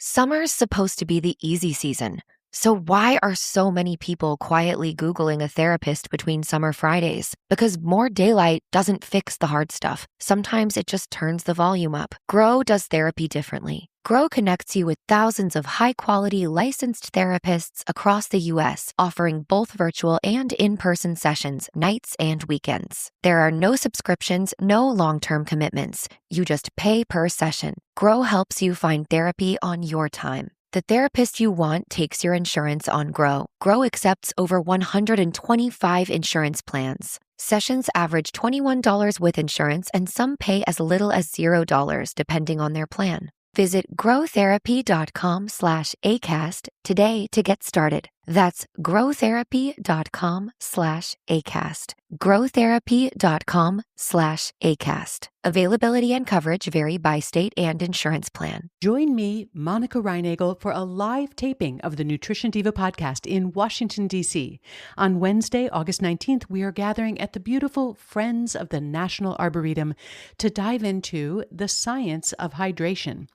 Summer's supposed to be the easy season. So why are so many people quietly Googling a therapist between summer Fridays? Because more daylight doesn't fix the hard stuff. Sometimes it just turns the volume up. Grow does therapy differently. Grow connects you with thousands of high-quality licensed therapists across the U.S., offering both virtual and in-person sessions, nights and weekends. There are no subscriptions, no long-term commitments. You just pay per session. Grow helps you find therapy on your time. The therapist you want takes your insurance on Grow. Grow accepts over 125 insurance plans. Sessions average $21 with insurance, and some pay as little as $0 depending on their plan. Visit growtherapy.com/ACAST today to get started. That's growtherapy.com/ACAST. growtherapy.com/ACAST. Availability and coverage vary by state and insurance plan. Join me, Monica Reinagel, for a live taping of the Nutrition Diva podcast in Washington, D.C. On Wednesday, August 19th, we are gathering at the beautiful Friends of the National Arboretum to dive into the science of hydration.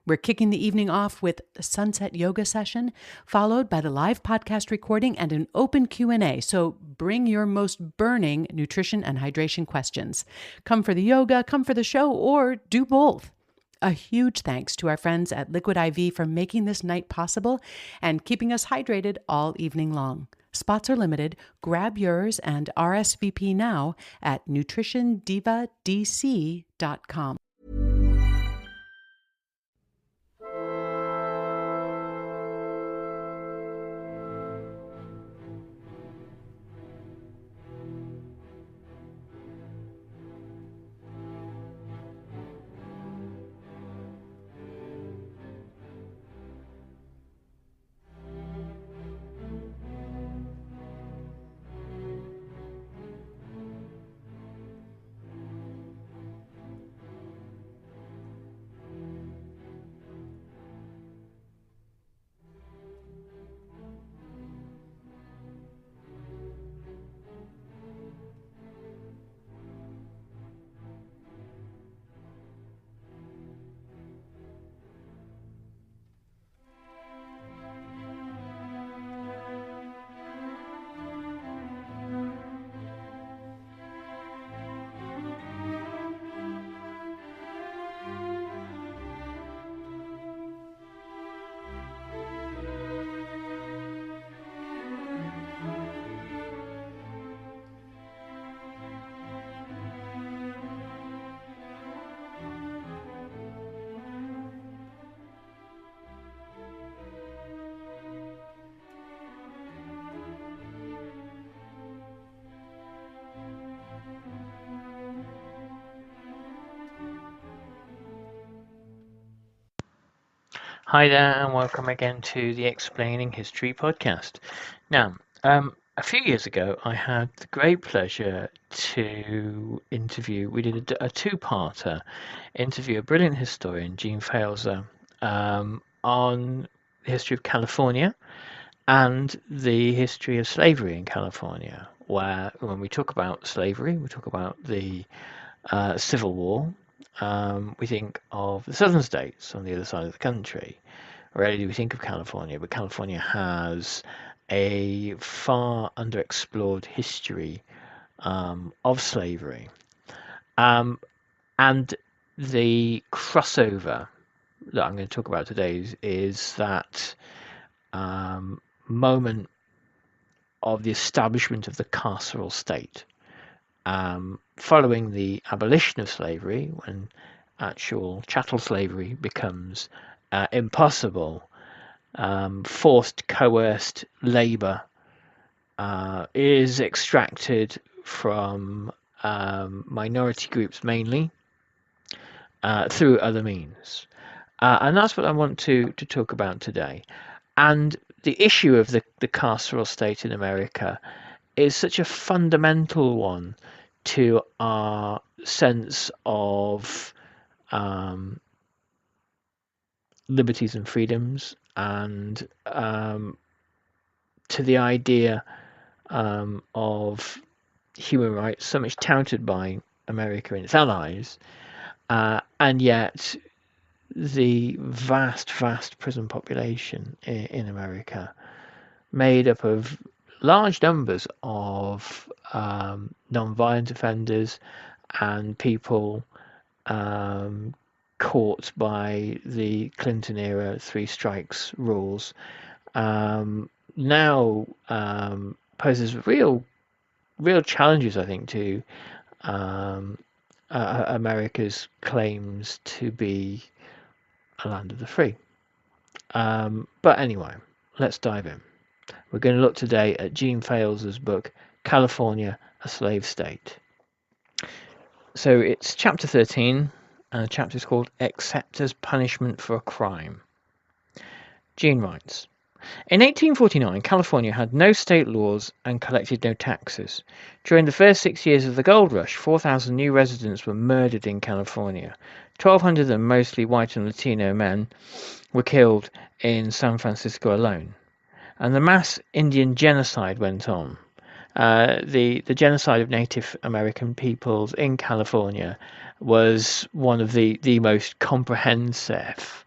We're kicking the evening off with a sunset yoga session, followed by the live podcast recording and an open Q&A. So bring your most burning nutrition and hydration questions. Come for the yoga, come for the show, or do both. A huge thanks to our friends at Liquid IV for making this night possible and keeping us hydrated all evening long. Spots are limited. Grab yours and RSVP now at nutritiondivadc.com. Hi there, and welcome again to the Explaining History podcast. Now, a few years ago, I had the great pleasure to interview, we did a two-parter interview, a brilliant historian, Gene Failser, on the history of California and the history of slavery in California, where when we talk about slavery, we talk about the Civil War. We think of the southern states on the other side of the country. Rarely do we think of California, but California has a far underexplored history of slavery. And the crossover that I'm going to talk about today is that moment of the establishment of the carceral state. Following the abolition of slavery, when actual chattel slavery becomes impossible, forced coerced labor is extracted from minority groups mainly through other means. And that's what I want to talk about today. And the issue of the carceral state in America is such a fundamental one to our sense of liberties and freedoms, and to the idea of human rights, so much touted by America and its allies, and yet the vast prison population in America, made up of large numbers of non-violent offenders and people caught by the Clinton era three strikes rules, now poses real challenges, I think, to um, America's claims to be a land of the free. But anyway, let's dive in. We're going to look today at Gene Fails's book, California, a Slave State. So it's chapter 13, and the chapter is called Except as Punishment for a Crime. Gene writes, in 1849, California had no state laws and collected no taxes. During the first 6 years of the gold rush, 4,000 new residents were murdered in California. 1,200 of them, mostly white and Latino men, were killed in San Francisco alone. And the mass Indian genocide went on. The genocide of Native American peoples in California was one of the most comprehensive,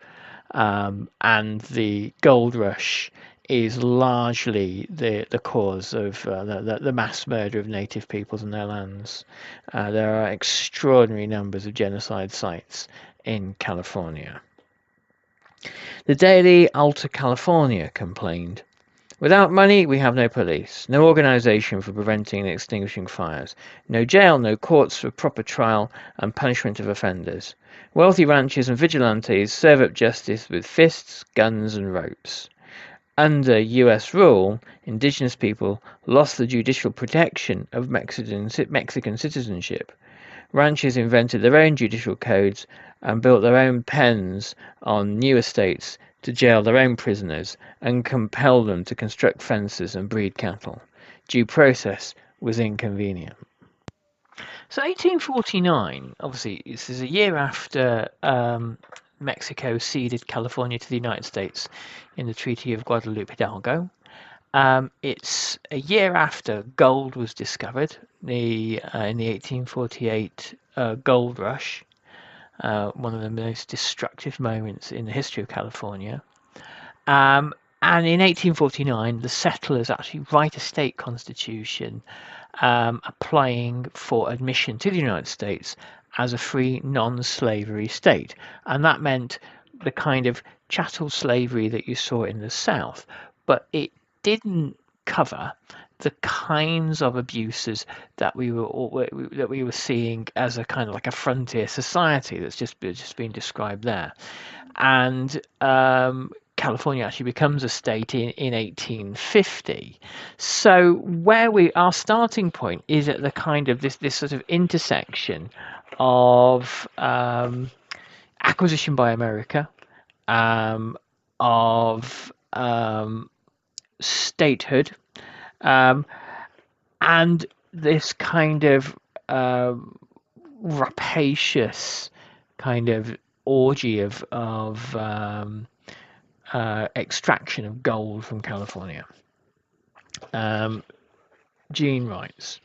and the gold rush is largely the cause of the mass murder of native peoples and their lands. There are extraordinary numbers of genocide sites in California. The Daily Alta California complained, without money, we have no police, no organization for preventing and extinguishing fires, no jail, no courts for proper trial and punishment of offenders. Wealthy ranchers and vigilantes serve up justice with fists, guns, and ropes. Under U.S. rule, indigenous people lost the judicial protection of Mexican citizenship. Ranchers invented their own judicial codes and built their own pens on new estates to jail their own prisoners and compel them to construct fences and breed cattle. Due process was inconvenient. So 1849, obviously, this is a year after Mexico ceded California to the United States in the Treaty of Guadalupe Hidalgo. It's a year after gold was discovered in the 1848 gold rush, one of the most destructive moments in the history of California. And in 1849, the settlers actually write a state constitution applying for admission to the United States as a free non-slavery state. And that meant the kind of chattel slavery that you saw in the South, but it didn't cover the kinds of abuses that we were seeing as a kind of like a frontier society that's just been described there. And California actually becomes a state in 1850. So our starting point is at the kind of this sort of intersection of acquisition by America, of statehood, and this kind of rapacious kind of orgy of extraction of gold from California. Gene writes,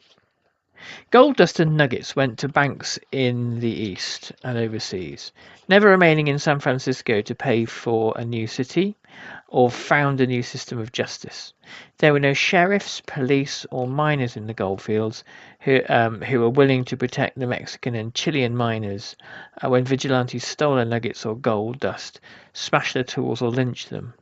gold dust and nuggets went to banks in the East and overseas, never remaining in San Francisco to pay for a new city or found a new system of justice. There were no sheriffs, police, or miners in the goldfields who were willing to protect the Mexican and Chilean miners when vigilantes stole their nuggets or gold dust, smashed their tools, or lynched them.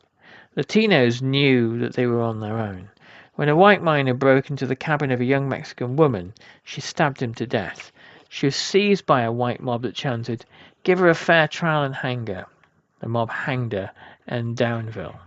Latinos knew that they were on their own. When a white miner broke into the cabin of a young Mexican woman, she stabbed him to death. She was seized by a white mob that chanted, "Give her a fair trial and hang her." The mob hanged her in Downville.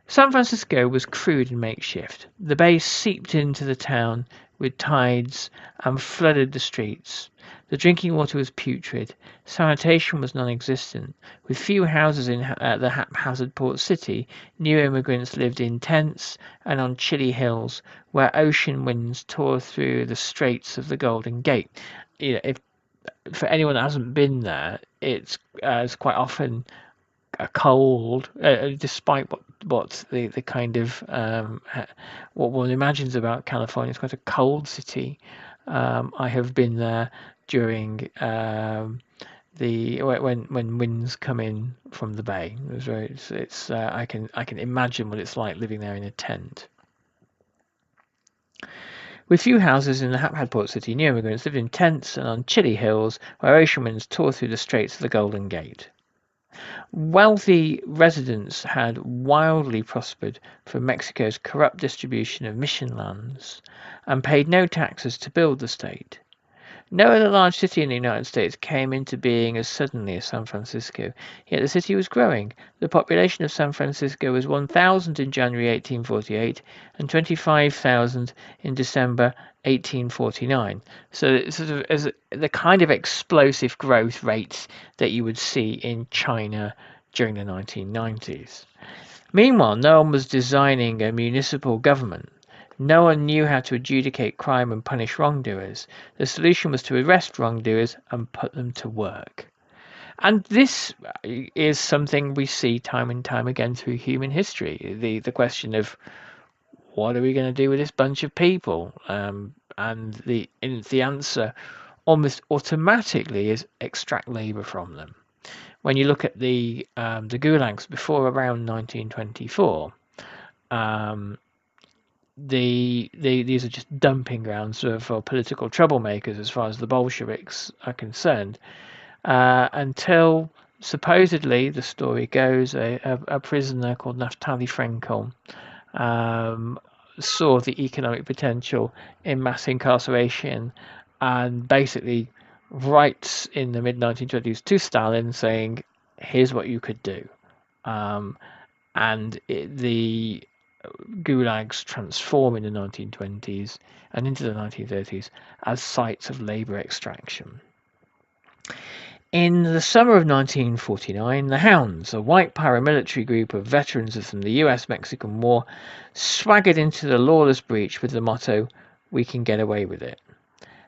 San Francisco was crude and makeshift. The bay seeped into the town with tides and flooded the streets. The drinking water was putrid. Sanitation was non-existent. With few houses in the haphazard port city, new immigrants lived in tents and on chilly hills where ocean winds tore through the straits of the Golden Gate. For anyone that hasn't been there, it's quite often a cold, despite what the kind of what one imagines about California. It's quite a cold city. I have been there during when winds come in from the bay. I can imagine what it's like living there in a tent. With few houses in the Hapad port city, new immigrants lived in tents and on chilly hills where ocean winds tore through the straits of the Golden Gate. Wealthy residents had wildly prospered from Mexico's corrupt distribution of mission lands and paid no taxes to build the state. No other large city in the United States came into being as suddenly as San Francisco, yet the city was growing. The population of San Francisco was 1,000 in January 1848 and 25,000 in December 1849. So it's sort of as the kind of explosive growth rates that you would see in China during the 1990s. Meanwhile, no one was designing a municipal government. No one knew how to adjudicate crime and punish wrongdoers. The solution was to arrest wrongdoers and put them to work. And this is something we see time and time again through human history. The question of what are we going to do with this bunch of people? And the answer almost automatically is extract labour from them. When you look at the gulags before around 1924, these are just dumping grounds for political troublemakers as far as the Bolsheviks are concerned, until supposedly, the story goes, a prisoner called Naftali Frenkel saw the economic potential in mass incarceration and basically writes in the mid-1920s to Stalin saying, here's what you could do. The gulags transform in the 1920s and into the 1930s as sites of labour extraction. In the summer of 1949, the Hounds, a white paramilitary group of veterans from the US-Mexican War, swaggered into the lawless breach with the motto, "We can get away with it."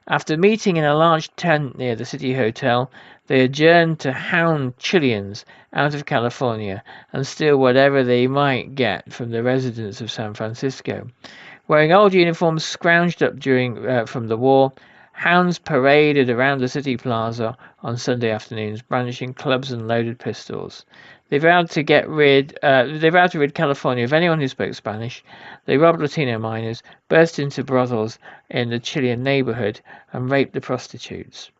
After meeting in a large tent near the City Hotel, they adjourned to hound Chileans out of California and steal whatever they might get from the residents of San Francisco. Wearing old uniforms scrounged up from the war, Hounds paraded around the city plaza on Sunday afternoons, brandishing clubs and loaded pistols. They vowed to rid California of anyone who spoke Spanish. They robbed Latino miners, burst into brothels in the Chilean neighborhood, and raped the prostitutes.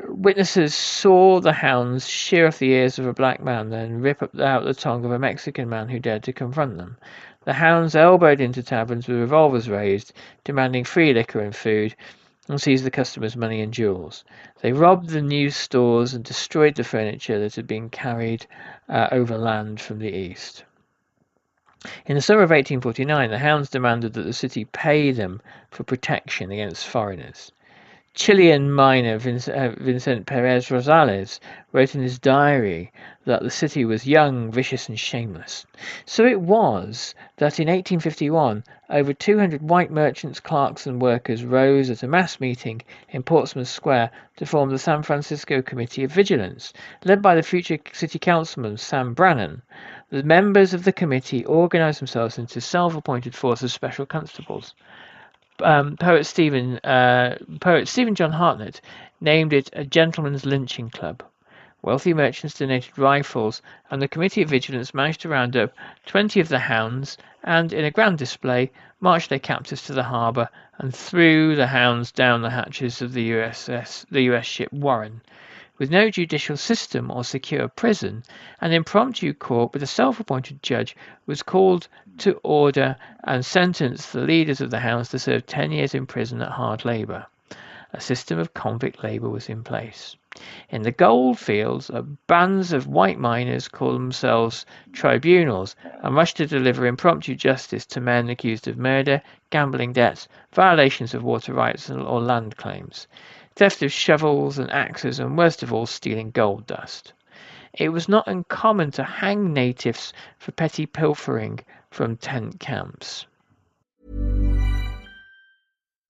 Witnesses saw the Hounds shear off the ears of a black man, then rip out the tongue of a Mexican man who dared to confront them. The Hounds elbowed into taverns with revolvers raised, demanding free liquor and food, and seized the customers' money and jewels. They robbed the news stores and destroyed the furniture that had been carried overland from the east. In the summer of 1849, the Hounds demanded that the city pay them for protection against foreigners. Chilean miner Vicente Perez Rosales wrote in his diary that the city was young, vicious, and shameless. So it was that in 1851, over 200 white merchants, clerks, and workers rose at a mass meeting in Portsmouth Square to form the San Francisco Committee of Vigilance, led by the future city councilman Sam Brannan. The members of the committee organized themselves into self-appointed force of special constables. Poet Stephen John Hartnett named it a gentleman's lynching club. Wealthy merchants donated rifles, and the Committee of Vigilance managed to round up 20 of the Hounds and, in a grand display, marched their captors to the harbour and threw the Hounds down the hatches of the US ship Warren. With no judicial system or secure prison, an impromptu court with a self-appointed judge was called to order and sentenced the leaders of the Hounds to serve 10 years in prison at hard labour. A system of convict labour was in place. In the gold fields, bands of white miners called themselves tribunals and rushed to deliver impromptu justice to men accused of murder, gambling debts, violations of water rights or land claims, theft of shovels and axes, and worst of all, stealing gold dust. It was not uncommon to hang natives for petty pilfering from tent camps.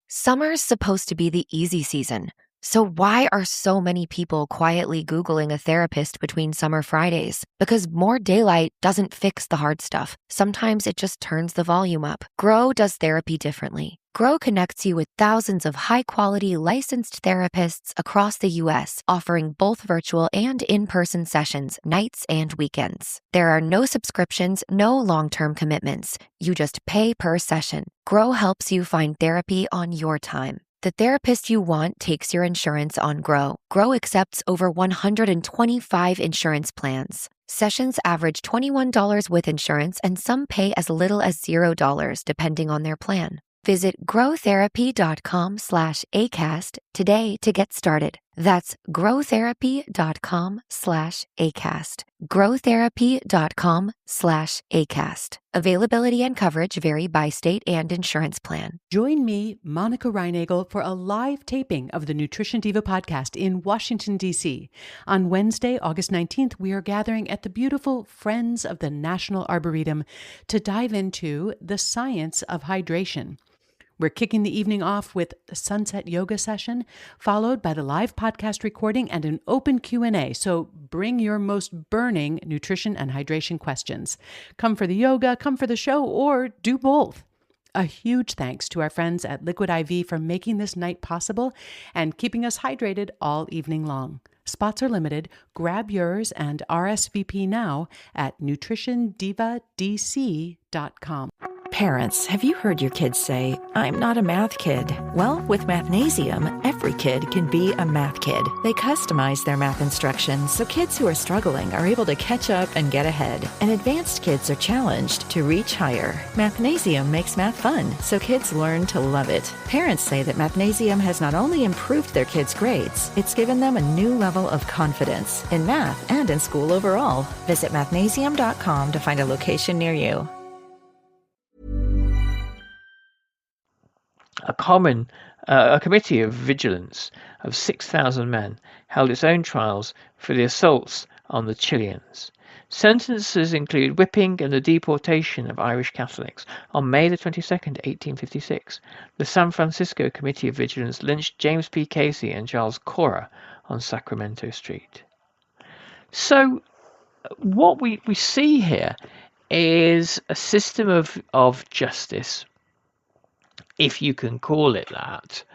Summer's supposed to be the easy season, so why are so many people quietly Googling a therapist between summer Fridays? Because more daylight doesn't fix the hard stuff. Sometimes it just turns the volume up. Grow does therapy differently. Grow connects you with thousands of high-quality licensed therapists across the U.S., offering both virtual and in-person sessions, nights and weekends. There are no subscriptions, no long-term commitments. You just pay per session. Grow helps you find therapy on your time. The therapist you want takes your insurance on Grow. Grow accepts over 125 insurance plans. Sessions average $21 with insurance, and some pay as little as $0 depending on their plan. Visit growtherapy.com/ACAST today to get started. That's growtherapy.com/ACAST. growtherapy.com/ACAST. Availability and coverage vary by state and insurance plan. Join me, Monica Reinagel, for a live taping of the Nutrition Diva podcast in Washington, D.C. On Wednesday, August 19th, we are gathering at the beautiful Friends of the National Arboretum to dive into the science of hydration. We're kicking the evening off with a sunset yoga session, followed by the live podcast recording and an open Q&A. So bring your most burning nutrition and hydration questions. Come for the yoga, come for the show, or do both. A huge thanks to our friends at Liquid IV for making this night possible and keeping us hydrated all evening long. Spots are limited. Grab yours and RSVP now at nutritiondivadc.com. Parents, have you heard your kids say, "I'm not a math kid"? Well, with Mathnasium, every kid can be a math kid. They customize their math instructions so kids who are struggling are able to catch up and get ahead. And advanced kids are challenged to reach higher. Mathnasium makes math fun, so kids learn to love it. Parents say that Mathnasium has not only improved their kids' grades, it's given them a new level of confidence in math and in school overall. Visit mathnasium.com to find a location near you. A committee of vigilance of 6,000 men held its own trials for the assaults on the Chileans. Sentences include whipping and the deportation of Irish Catholics. On May the 22nd, 1856, the San Francisco Committee of Vigilance lynched James P. Casey and Charles Cora on Sacramento Street. So what we see here is a system of justice, if you can call it that,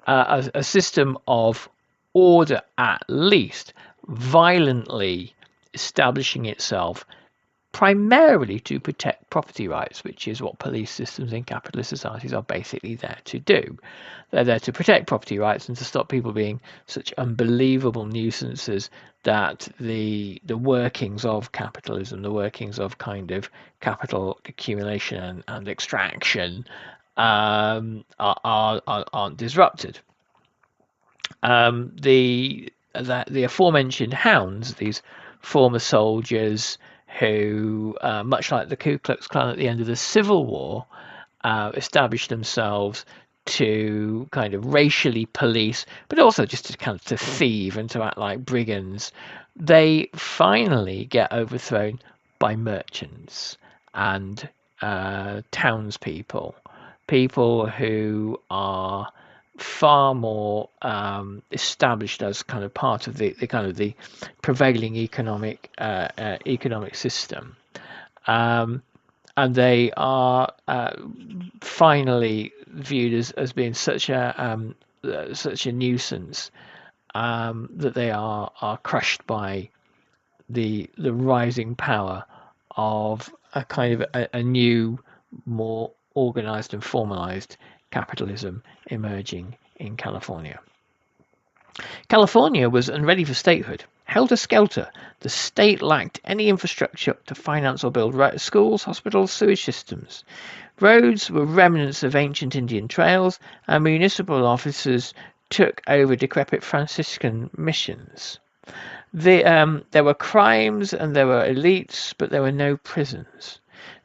a system of order, at least, violently establishing itself primarily to protect property rights, which is what police systems in capitalist societies are basically there to do. They're there to protect property rights and to stop people being such unbelievable nuisances that the workings of capitalism, the workings of kind of capital accumulation and extraction are disrupted. The aforementioned Hounds, these former soldiers who, much like the Ku Klux Klan at the end of the Civil War, established themselves to kind of racially police, but also just to kind of to thieve and to act like brigands. They finally get overthrown by merchants and townspeople. People who are far more established as kind of part of the prevailing economic system, and they are finally viewed as being such a nuisance that they are crushed by the rising power of a kind of a new, more organized and formalized capitalism emerging in California. California was unready for statehood. Helter-skelter, the state lacked any infrastructure to finance or build schools, hospitals, sewage systems. Roads were remnants of ancient Indian trails, and municipal officers took over decrepit Franciscan missions. There were crimes and there were elites, but there were no prisons.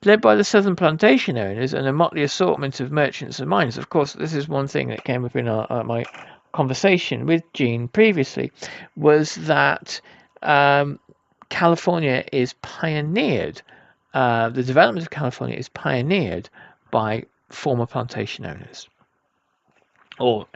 Led by the southern plantation owners and a motley assortment of merchants and miners. Of course, this is one thing that came up in my conversation with Jean previously, was that California is pioneered, the development of California is pioneered by former plantation owners, or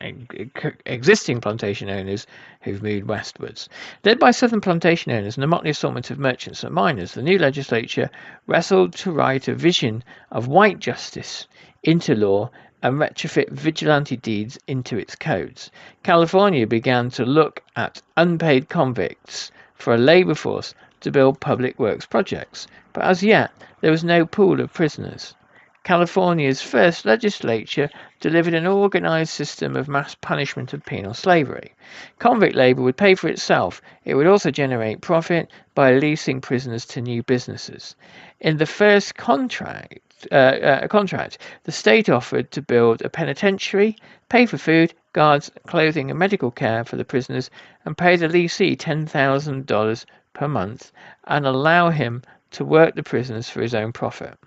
existing plantation owners who've moved westwards. Led by southern plantation owners and a motley assortment of merchants and miners, the new legislature wrestled to write a vision of white justice into law and retrofit vigilante deeds into its codes. California began to look at unpaid convicts for a labor force to build public works projects, but as yet there was no pool of prisoners. California's first legislature delivered an organized system of mass punishment of penal slavery. Convict labor would pay for itself. It would also generate profit by leasing prisoners to new businesses. In the first contract, the state offered to build a penitentiary, pay for food, guards, clothing, and medical care for the prisoners, and pay the leasee $10,000 per month, and allow him to work the prisoners for his own profit.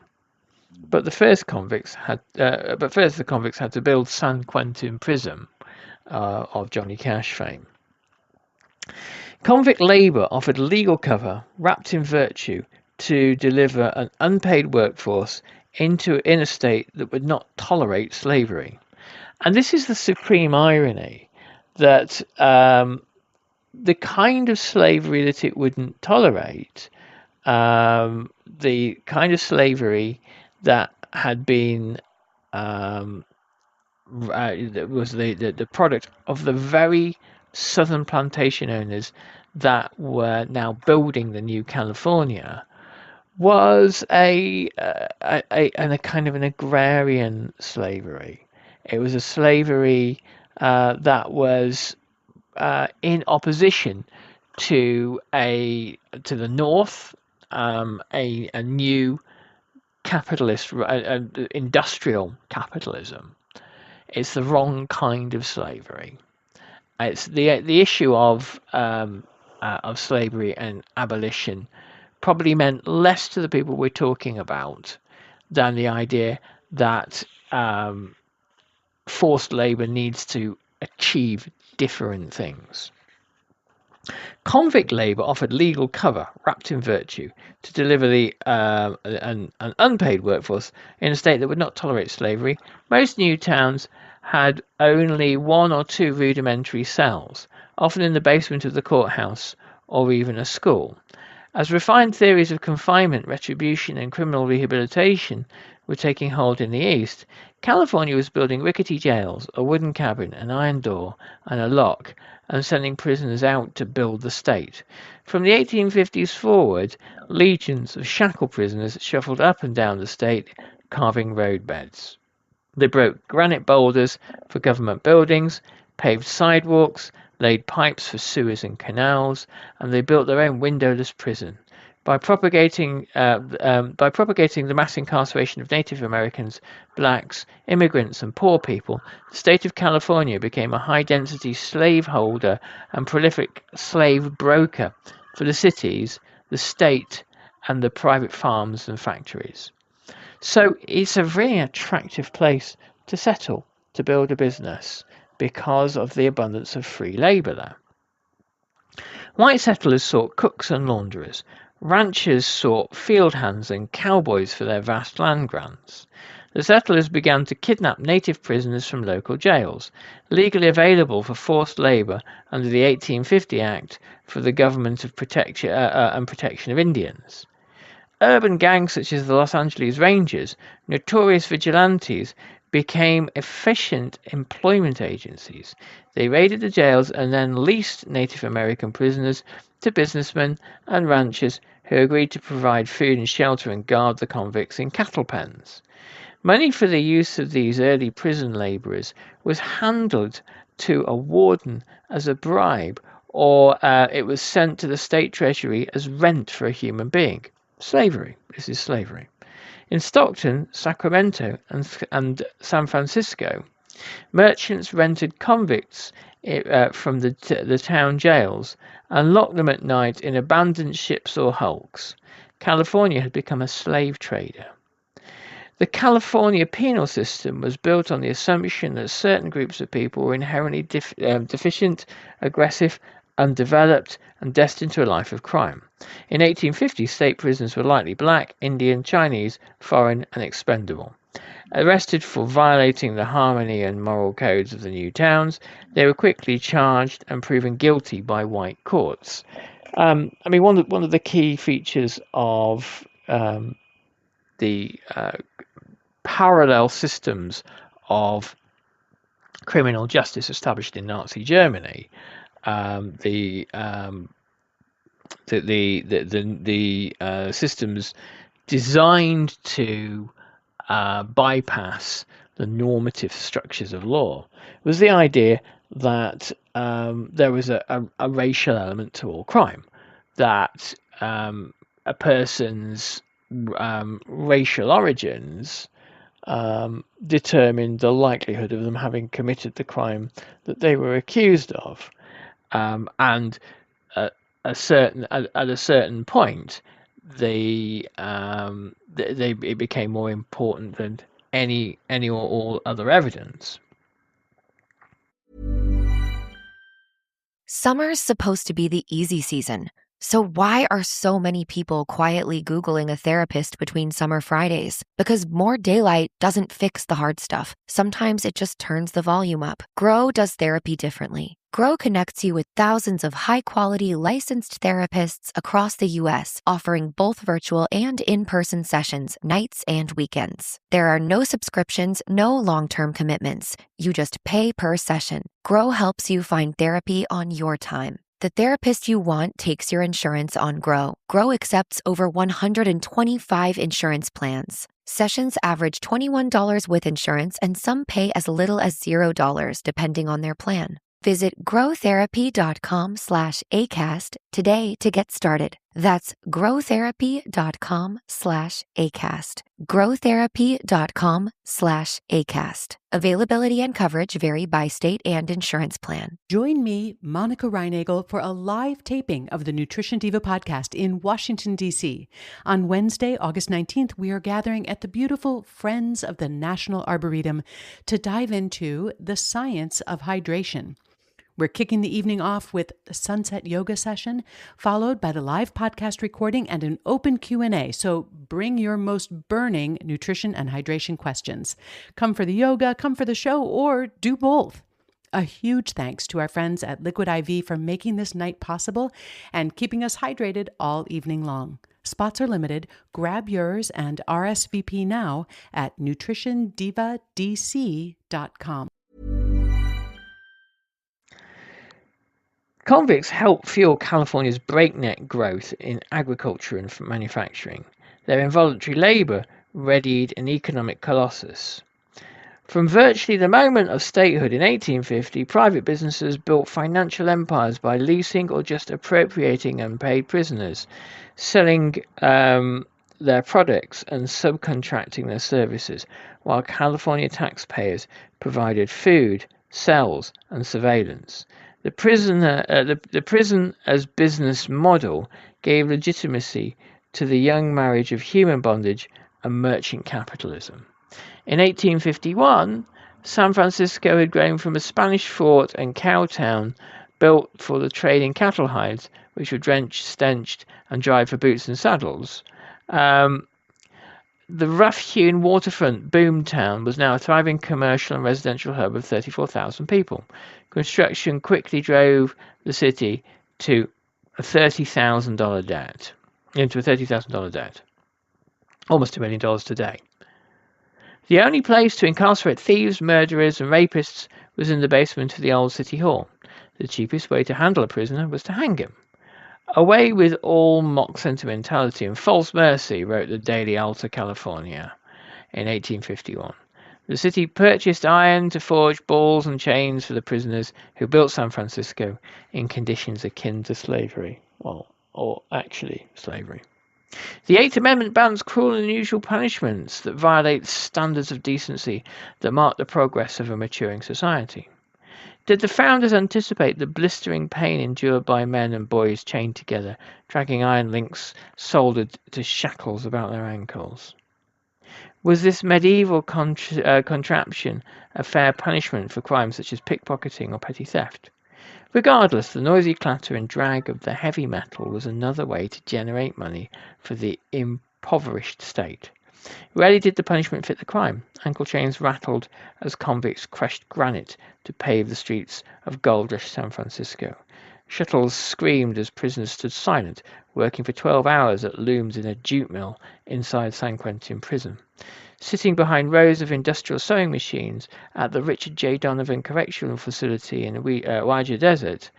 But first the convicts had to build San Quentin prison of Johnny Cash fame. Convict labour offered legal cover wrapped in virtue to deliver an unpaid workforce in a state that would not tolerate slavery. And this is the supreme irony, that the kind of slavery that it wouldn't tolerate, the kind of slavery that had been was the product of the very southern plantation owners that were now building the new California, was a kind of an agrarian slavery. It was a slavery that was in opposition to the North, a new capitalist, industrial capitalism. It's the wrong kind of slavery. It's the issue of slavery and abolition probably meant less to the people we're talking about than the idea that forced labor needs to achieve different things. Convict labour offered legal cover wrapped in virtue to deliver an unpaid workforce in a state that would not tolerate slavery. Most new towns had only one or two rudimentary cells, often in the basement of the courthouse or even a school. As refined theories of confinement, retribution, and criminal rehabilitation were taking hold in the East, California was building rickety jails, a wooden cabin, an iron door, and a lock, and sending prisoners out to build the state. From the 1850s forward, legions of shackled prisoners shuffled up and down the state, carving roadbeds. They broke granite boulders for government buildings, paved sidewalks, laid pipes for sewers and canals, and they built their own windowless prison. By propagating the mass incarceration of Native Americans, blacks, immigrants, and poor people, the state of California became a high-density slaveholder and prolific slave broker for the cities, the state, and the private farms and factories. So it's a really attractive place to settle, to build a business, because of the abundance of free labor there. White settlers sought cooks and launderers. Ranchers sought field hands and cowboys for their vast land grants. The settlers began to kidnap native prisoners from local jails, legally available for forced labor under the 1850 Act for the government of protection of Indians. Urban gangs such as the Los Angeles Rangers, notorious vigilantes, became efficient employment agencies. They raided the jails and then leased Native American prisoners to businessmen and ranchers who agreed to provide food and shelter and guard the convicts in cattle pens. Money for the use of these early prison labourers was handed to a warden as a bribe, or it was sent to the state treasury as rent for a human being. Slavery. This is slavery. In Stockton, Sacramento, and San Francisco, merchants rented convicts from the town jails and locked them at night in abandoned ships or hulks. California had become a slave trader. The California penal system was built on the assumption that certain groups of people were inherently deficient, aggressive, undeveloped, and destined to a life of crime. In 1850, state prisoners were likely black, Indian, Chinese, foreign, and expendable. Arrested for violating the harmony and moral codes of the new towns, they were quickly charged and proven guilty by white courts. One of the key features of the parallel systems of criminal justice established in Nazi Germany. The systems designed to bypass the normative structures of law was the idea that there was a racial element to all crime, that a person's racial origins determined the likelihood of them having committed the crime that they were accused of, and at a certain point, it became more important than any or all other evidence. Summer's supposed to be the easy season, so why are so many people quietly Googling a therapist between summer Fridays? Because more daylight doesn't fix the hard stuff. Sometimes it just turns the volume up. Grow does therapy differently. Grow connects you with thousands of high-quality licensed therapists across the U.S., offering both virtual and in-person sessions, nights and weekends. There are no subscriptions, no long-term commitments. You just pay per session. Grow helps you find therapy on your time. The therapist you want takes your insurance on Grow. Grow accepts over 125 insurance plans. Sessions average $21 with insurance, and some pay as little as $0 depending on their plan. Visit growtherapy.com/ACAST today to get started. That's growtherapy.com/ACAST. growtherapy.com/ACAST. Availability and coverage vary by state and insurance plan. Join me, Monica Reinagel, for a live taping of the Nutrition Diva podcast in Washington, D.C. On Wednesday, August 19th, we are gathering at the beautiful Friends of the National Arboretum to dive into the science of hydration. We're kicking the evening off with a sunset yoga session, followed by the live podcast recording and an open Q&A. So bring your most burning nutrition and hydration questions. Come for the yoga, come for the show, or do both. A huge thanks to our friends at Liquid IV for making this night possible and keeping us hydrated all evening long. Spots are limited. Grab yours and RSVP now at nutritiondivadc.com. Convicts helped fuel California's breakneck growth in agriculture and manufacturing. Their involuntary labor readied an economic colossus. From virtually the moment of statehood in 1850, private businesses built financial empires by leasing or just appropriating unpaid prisoners, selling their products and subcontracting their services, while California taxpayers provided food, cells, and surveillance. The prison as business model gave legitimacy to the young marriage of human bondage and merchant capitalism. In 1851, San Francisco had grown from a Spanish fort and cow town built for the trade in cattle hides, which were drenched, stenched, and dried for boots and saddles. The rough-hewn waterfront boomtown was now a thriving commercial and residential hub of 34,000 people. Construction quickly drove the city to a $30,000 debt, almost $2 million today. The only place to incarcerate thieves, murderers, and rapists was in the basement of the old city hall. The cheapest way to handle a prisoner was to hang him. Away with all mock sentimentality and false mercy, wrote the Daily Alta California in 1851. The city purchased iron to forge balls and chains for the prisoners who built San Francisco in conditions akin to slavery, or actually slavery. The Eighth Amendment bans cruel and unusual punishments that violate standards of decency that mark the progress of a maturing society. Did the founders anticipate the blistering pain endured by men and boys chained together, dragging iron links soldered to shackles about their ankles? Was this medieval contraption a fair punishment for crimes such as pickpocketing or petty theft? Regardless, the noisy clatter and drag of the heavy metal was another way to generate money for the impoverished state. Rarely did the punishment fit the crime. Ankle chains rattled as convicts crushed granite to pave the streets of gold-rush San Francisco. Shuttles screamed as prisoners stood silent, working for 12 hours at looms in a jute mill inside San Quentin prison. sitting behind rows of industrial sewing machines at the Richard J. Donovan Correctional Facility in the Wajir Desert,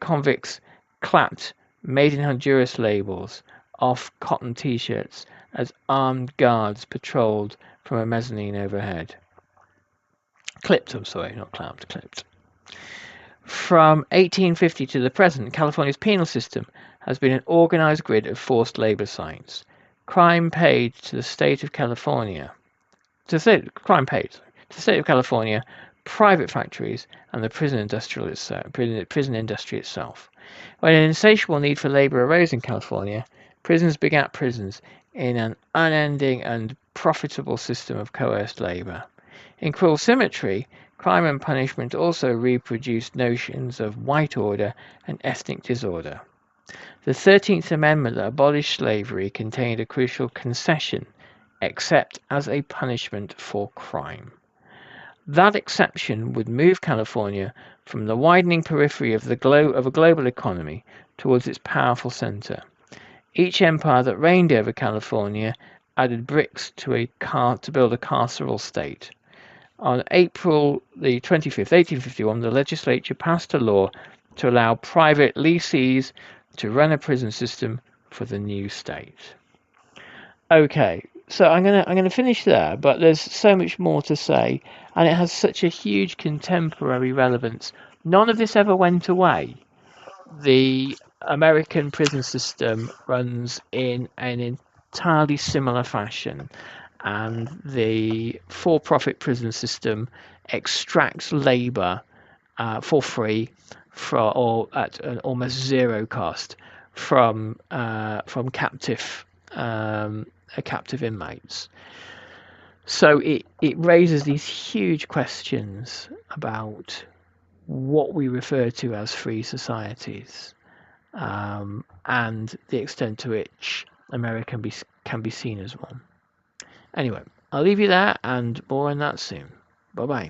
convicts clapped "Made in Honduras" labels off cotton T-shirts as armed guards patrolled from a mezzanine overhead. Clipped. From 1850 to the present, California's penal system has been an organized grid of forced labor sites. Crime paid to the state of California, private factories, and the prison industry itself. When an insatiable need for labor arose in California, prisons begat prisons in an unending and profitable system of coerced labor. In cruel symmetry, crime and punishment also reproduced notions of white order and ethnic disorder. The 13th Amendment that abolished slavery contained a crucial concession, except as a punishment for crime. That exception would move California from the widening periphery of a global economy towards its powerful center. Each empire that reigned over California added bricks to build a carceral state. On April the 25th, 1851, the legislature passed a law to allow private lessees to run a prison system for the new state. Okay, so I'm gonna finish there, but there's so much more to say, and it has such a huge contemporary relevance. None of this ever went away. The American prison system runs in an entirely similar fashion, and the for-profit prison system extracts labor for free or at an almost zero cost from captive inmates. So it raises these huge questions about what we refer to as free societies, and the extent to which America can be seen as one. Anyway, I'll leave you there, and more on that soon. Bye-bye.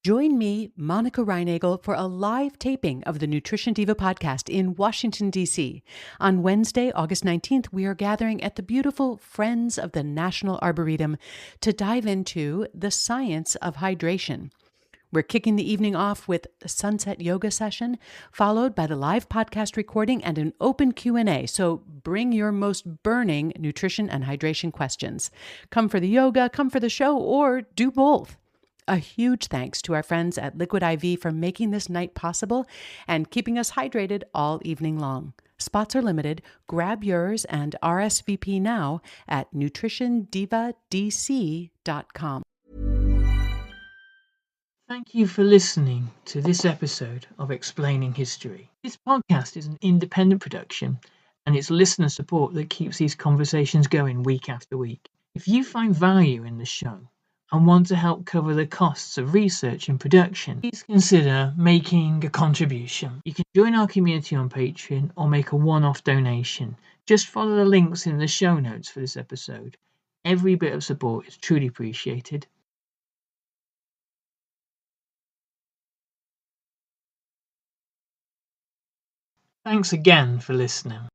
Join me, Monica Reinagel, for a live taping of the Nutrition Diva podcast in Washington, D.C. On Wednesday, August 19th, we are gathering at the beautiful Friends of the National Arboretum to dive into the science of hydration. We're kicking the evening off with a sunset yoga session, followed by the live podcast recording and an open Q&A. So bring your most burning nutrition and hydration questions. Come for the yoga, come for the show, or do both. A huge thanks to our friends at Liquid IV for making this night possible and keeping us hydrated all evening long. Spots are limited. Grab yours and RSVP now at nutritiondivadc.com. Thank you for listening to this episode of Explaining History. This podcast is an independent production, and it's listener support that keeps these conversations going week after week. If you find value in the show, and want to help cover the costs of research and production, please consider making a contribution. You can join our community on Patreon or make a one-off donation. Just follow the links in the show notes for this episode. Every bit of support is truly appreciated. Thanks again for listening.